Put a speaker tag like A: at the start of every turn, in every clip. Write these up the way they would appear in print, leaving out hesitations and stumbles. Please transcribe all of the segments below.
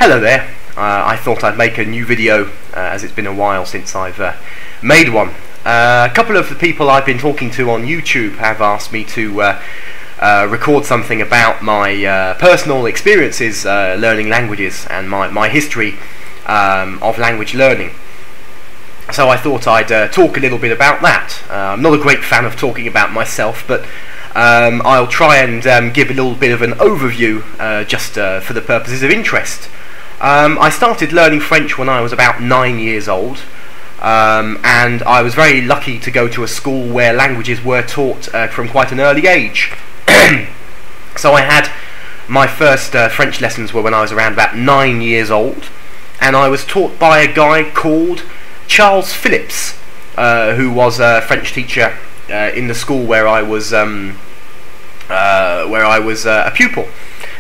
A: Hello there. I thought I'd make a new video as it's been a while since I've made one. A couple of the people I've been talking to on YouTube have asked me to record something about my personal experiences learning languages and my history of language learning. So I thought I'd talk a little bit about that. I'm not a great fan of talking about myself, but I'll try and give a little bit of an overview just for the purposes of interest. I started learning French when I was about 9 years old, and I was very lucky to go to a school where languages were taught from quite an early age. So I had my first French lessons were when I was around about 9 years old, and I was taught by a guy called Charles Phillips, who was a French teacher in the school where I was a pupil.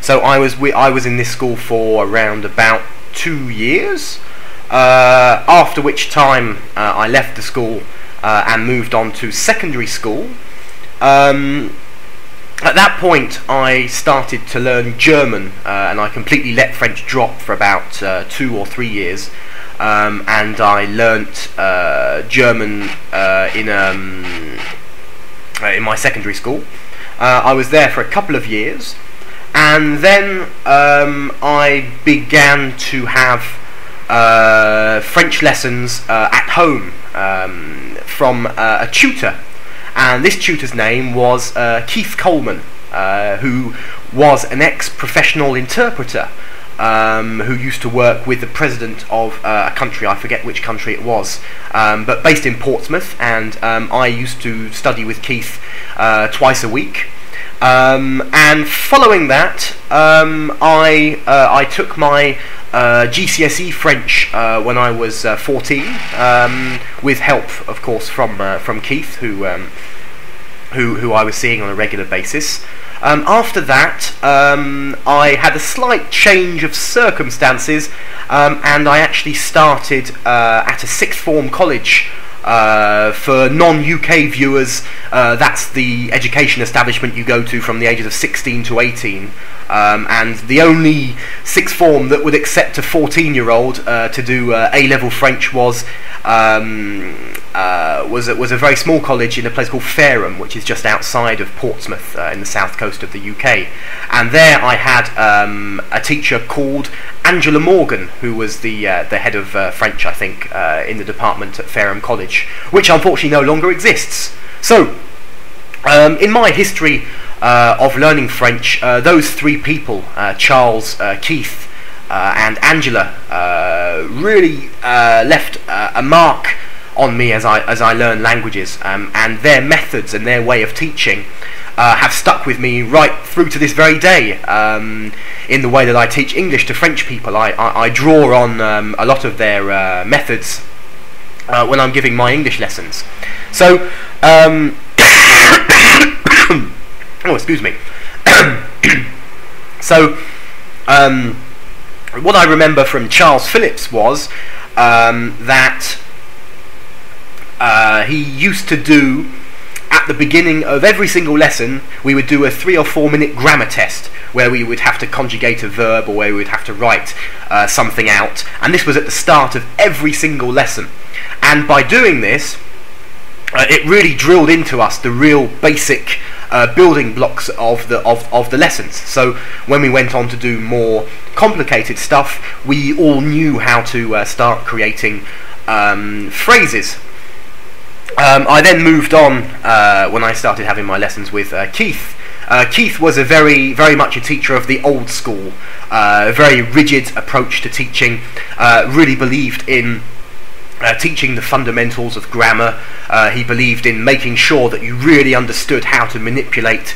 A: So I was in this school for around about 2 years, after which time I left the school and moved on to secondary school. At that point I started to learn German, and I completely let French drop for about 2 or 3 years, and I learnt German in my secondary school. I was there for a couple of years, and then I began to have French lessons at home from a tutor, and this tutor's name was Keith Coleman, who was an ex-professional interpreter who used to work with the president of a country, I forget which country it was, but based in Portsmouth, and I used to study with Keith twice a week. And following that, I took my GCSE French when I was 14, with help, of course, from Keith, who I was seeing on a regular basis. After that, I had a slight change of circumstances, and I actually started at a sixth form college. For non-UK viewers, that's the education establishment you go to from the ages of 16 to 18, and the only sixth form that would accept a 14-year-old to do A-level French was a very small college in a place called Fareham, which is just outside of Portsmouth in the south coast of the UK. And there I had a teacher called Angela Morgan, who was the head of French, I think, in the department at Fareham College, which unfortunately no longer exists. So, in my history of learning French, those three people, Charles, Keith, and Angela, really left a mark on me as I learn languages, and their methods and their way of teaching have stuck with me right through to this very day. In the way that I teach English to French people, I draw on a lot of their methods when I'm giving my English lessons. So, oh, excuse me. So, what I remember from Charles Phillips was that he used to do, at the beginning of every single lesson, we would do a 3 or 4 minute grammar test where we would have to conjugate a verb, or where we would have to write something out, and this was at the start of every single lesson. And by doing this, it really drilled into us the real basic building blocks of the lessons. So when we went on to do more complicated stuff, we all knew how to start creating phrases. I then moved on when I started having my lessons with Keith. Keith was very much a teacher of the old school, a very rigid approach to teaching, really believed in teaching the fundamentals of grammar. He believed in making sure that you really understood how to manipulate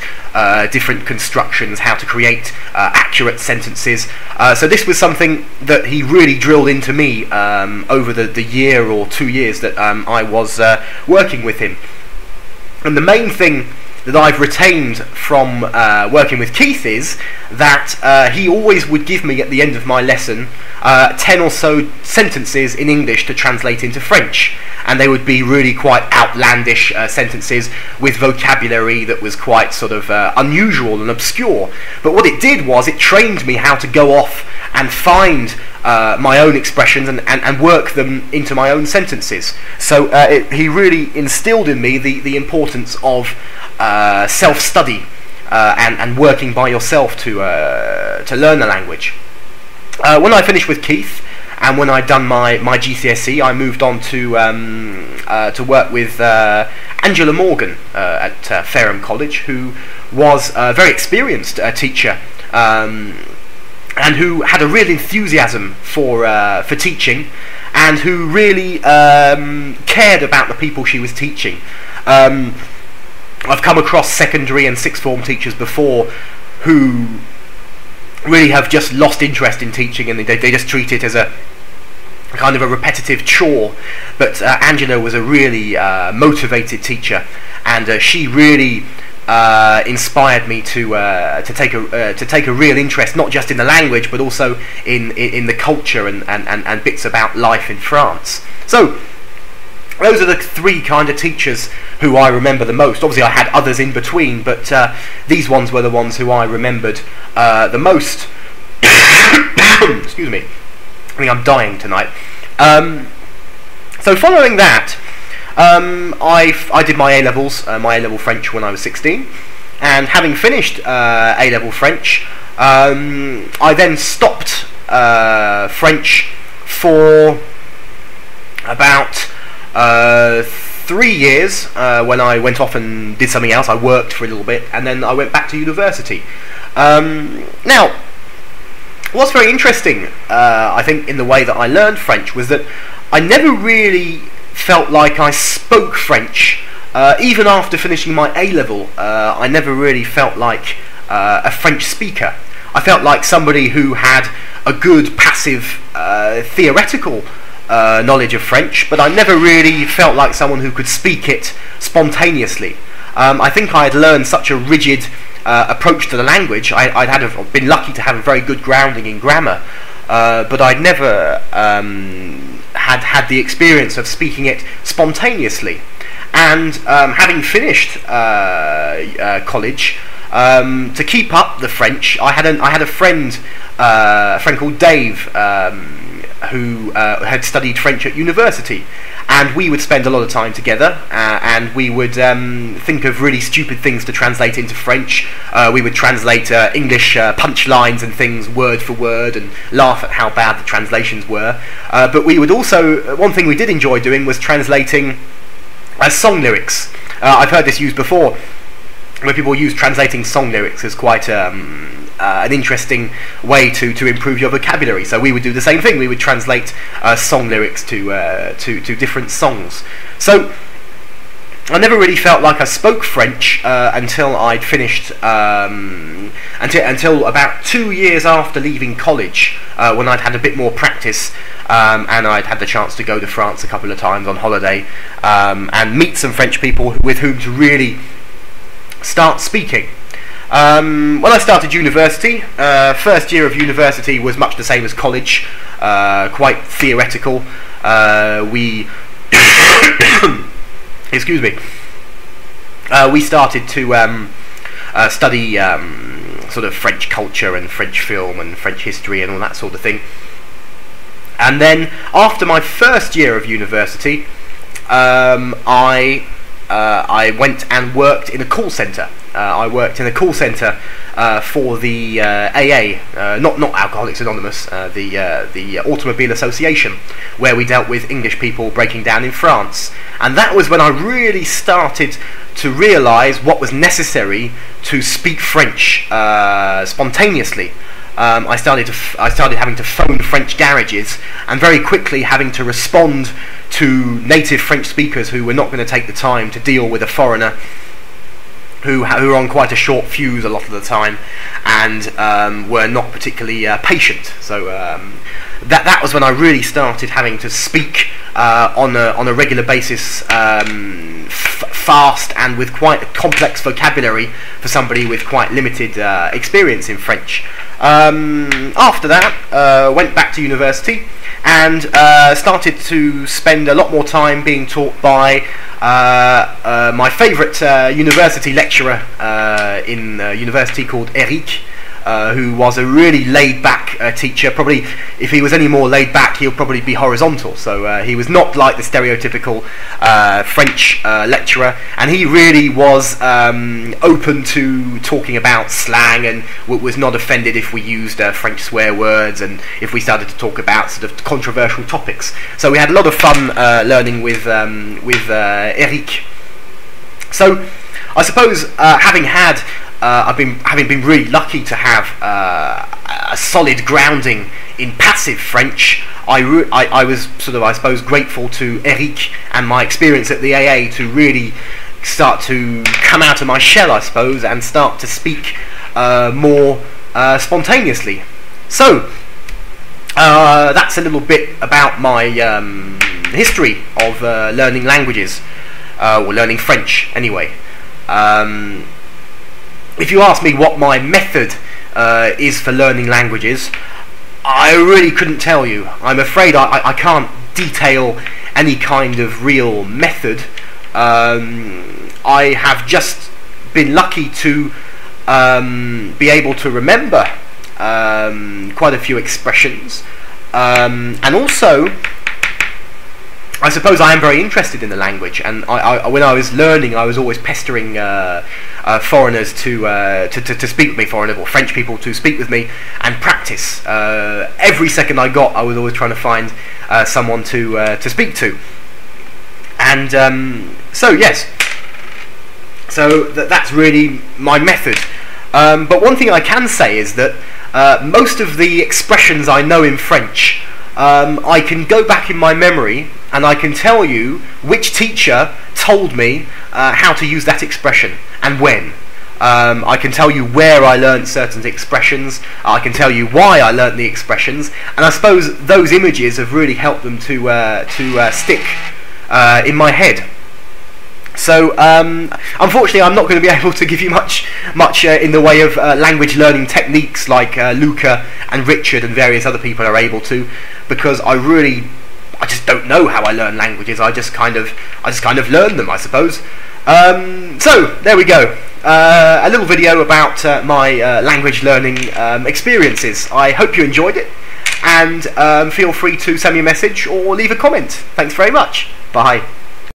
A: different constructions, how to create accurate sentences. So this was something that he really drilled into me over the year or 2 years that I was working with him. And the main thing that I've retained from working with Keith is that he always would give me at the end of my lesson 10 or so sentences in English to translate into French, and they would be really quite outlandish sentences with vocabulary that was quite sort of unusual and obscure. But what it did was it trained me how to go off and find my own expressions and work them into my own sentences. So he really instilled in me the importance of self-study and working by yourself to learn the language. When I finished with Keith and when I'd done my GCSE, I moved on to work with Angela Morgan at Fareham College, who was a very experienced teacher and who had a real enthusiasm for teaching, and who really cared about the people she was teaching. I've come across secondary and sixth form teachers before who really have just lost interest in teaching, and they just treat it as a kind of a repetitive chore. But Angela was a really motivated teacher, and she really inspired me to take a real interest, not just in the language, but also in the culture and bits about life in France. So those are the three kind of teachers who I remember the most. Obviously I had others in between, but these ones were the ones who I remembered the most. Excuse me, I think I'm dying tonight. So following that, I did my A-levels, my A-level French when I was 16, and having finished A-level French, I then stopped French for about 3 years when I went off and did something else. I worked for a little bit, and then I went back to university. Now, what's very interesting, I think, in the way that I learned French was that I never really felt like I spoke French. Even after finishing my A-level, I never really felt like a French speaker. I felt like somebody who had a good passive theoretical knowledge of French, but I never really felt like someone who could speak it spontaneously. I think I had learned such a rigid approach to the language. I'd been lucky to have a very good grounding in grammar, but I'd never had the experience of speaking it spontaneously. And having finished college, to keep up the French, I had a friend called Dave, who had studied French at university, and we would spend a lot of time together, and we would think of really stupid things to translate into French. We would translate English punchlines and things word for word and laugh at how bad the translations were. But we would also, one thing we did enjoy doing was translating song lyrics. I've heard this used before, where people use translating song lyrics as quite an interesting way to improve your vocabulary. So we would do the same thing. We would translate song lyrics to different songs. So I never really felt like I spoke French until I'd finished, until about 2 years after leaving college, when I'd had a bit more practice, and I'd had the chance to go to France a couple of times on holiday, and meet some French people with whom to really start speaking. When I started university, first year of university was much the same as college, quite theoretical. We excuse me. We started to study sort of French culture and French film and French history and all that sort of thing. And then after my first year of university, I went and worked in a call centre. I worked in a call centre for the AA, not Alcoholics Anonymous, the Automobile Association, where we dealt with English people breaking down in France. And that was when I really started to realise what was necessary to speak French spontaneously. I started having to phone French garages, and very quickly having to respond to native French speakers who were not going to take the time to deal with a foreigner who were on quite a short fuse a lot of the time, and were not particularly patient. So that was when I really started having to speak on a regular basis fast and with quite a complex vocabulary for somebody with quite limited experience in French. After that, went back to university and started to spend a lot more time being taught by my favourite university lecturer in university called Eric, who was a really laid-back teacher. Probably, if he was any more laid-back, he'll probably be horizontal. So he was not like the stereotypical French lecturer, and he really was open to talking about slang, and was not offended if we used French swear words, and if we started to talk about sort of controversial topics. So we had a lot of fun learning with Eric. So I suppose having been really lucky to have a solid grounding in passive French, I was sort of, I suppose, grateful to Eric and my experience at the AA to really start to come out of my shell, I suppose, and start to speak more spontaneously. So that's a little bit about my history of learning languages, or learning French anyway. If you ask me what my method is for learning languages, I really couldn't tell you. I'm afraid I can't detail any kind of real method. I have just been lucky to be able to remember quite a few expressions, and also I suppose I am very interested in the language, and when I was learning, I was always pestering foreigners to speak with me, foreigners or French people to speak with me and practice. Every second I got, I was always trying to find someone to speak to. And so yes, so that's really my method. But one thing I can say is that most of the expressions I know in French, I can go back in my memory and I can tell you which teacher told me how to use that expression and when. I can tell you where I learned certain expressions, I can tell you why I learned the expressions, and I suppose those images have really helped them to stick in my head. So unfortunately I'm not going to be able to give you much in the way of language learning techniques like Luca and Richard and various other people are able to, because I just don't know how I learn languages. I just kind of learn them, I suppose. So there we go, a little video about my language learning experiences. I hope you enjoyed it, and feel free to send me a message or leave a comment. Thanks very much. Bye.